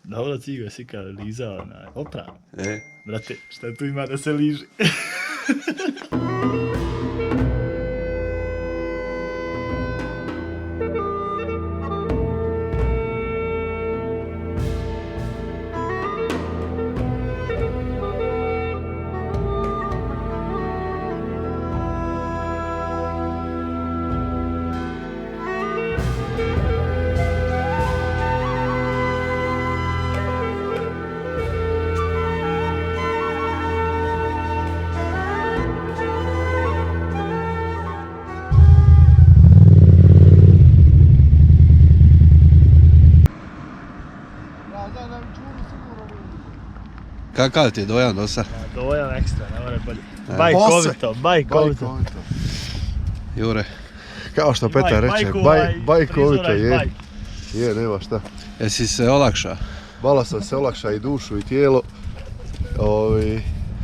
Dobro, cigo, si kao lizao, opra. E? Brate, šta tu ima da se liži? Kakav ti je dojam do sad? Dojam ekstra, ne mora bolje. Bajkovito, bajkovito. Jure. Kao što Petar reče, bajkovito je. Je, nema šta. Jesi se olakša? Malo sam se olakša i dušu i tijelo.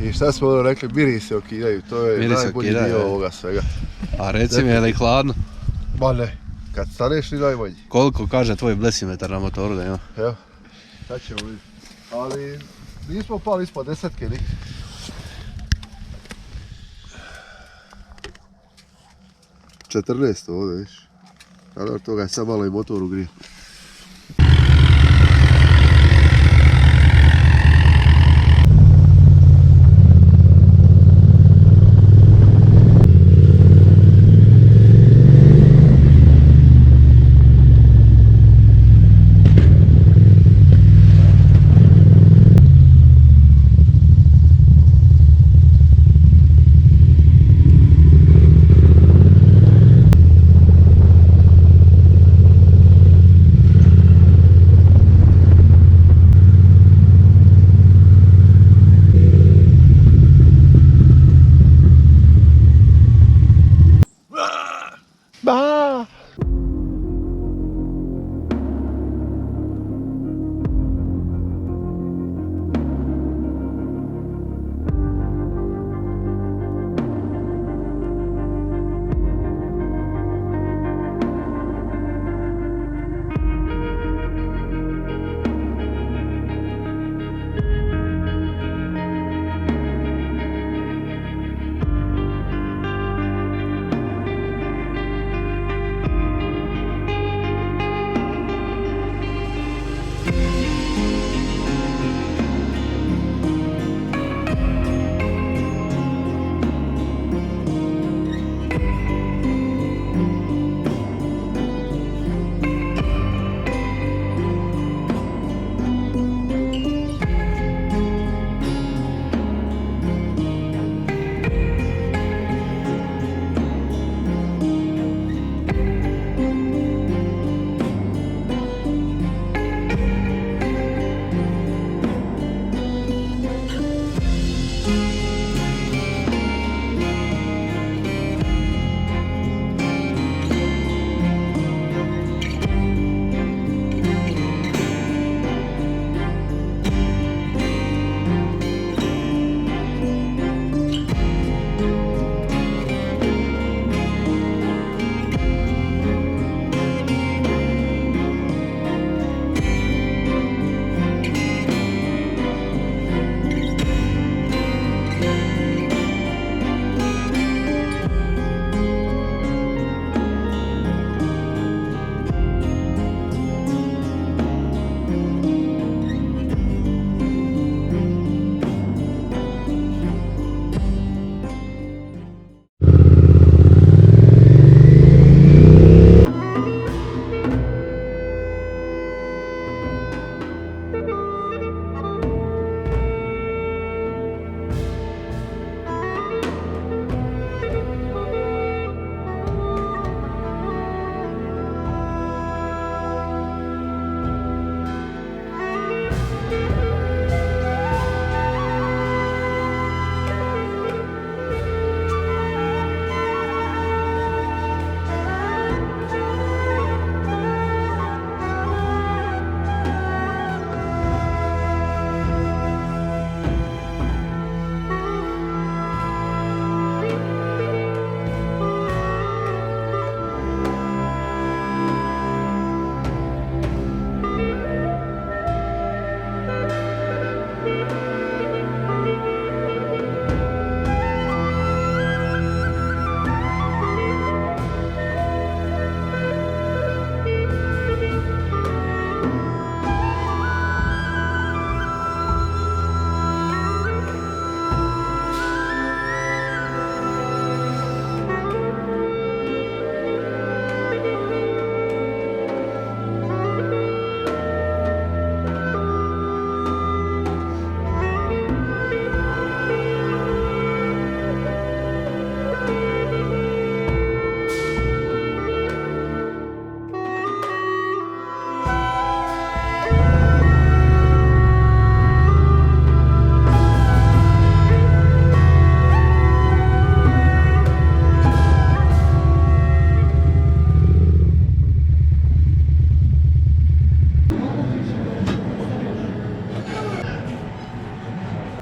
I šta smo rekli, miri se okidaju, to je najbolji dio ovoga svega. A reci mi, je li hladno? Ma ne, kad staneš ni najbolji. Koliko kaže tvoj blesimetar na motoru da ima? Evo, sad ćemo vidjeti. Ali nismo pali ispod 10-ke nikad. ovdje, viš. Ali od toga je sad malo i motor ugrije.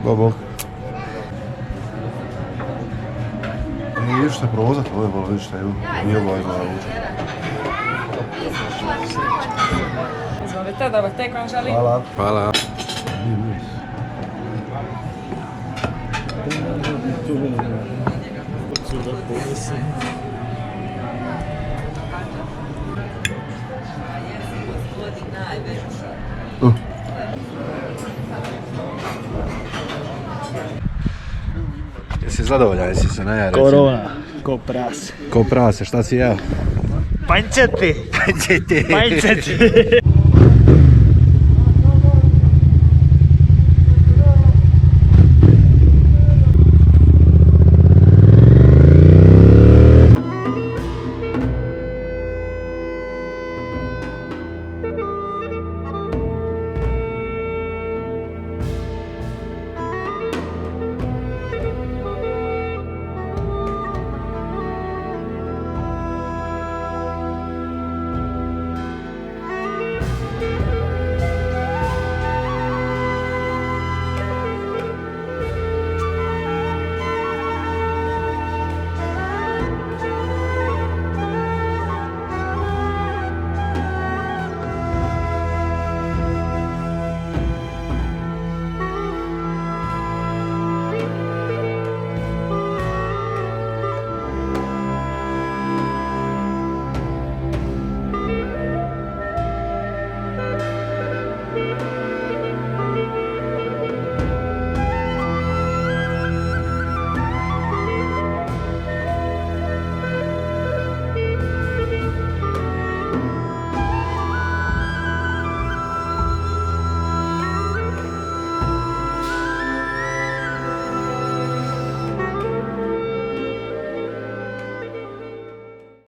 Bobo. Nije što je prozat, ovo je malo vidjeti šta je nije ovo ima ručak. Izvolite, dobar tek vam želim. Hvala. Hvala. Jesi zadovoljan, jesi se naja, reci mi. Korona, ko prase. Ko prase, šta si jeo? Pančeti! Pančeti. Pančeti!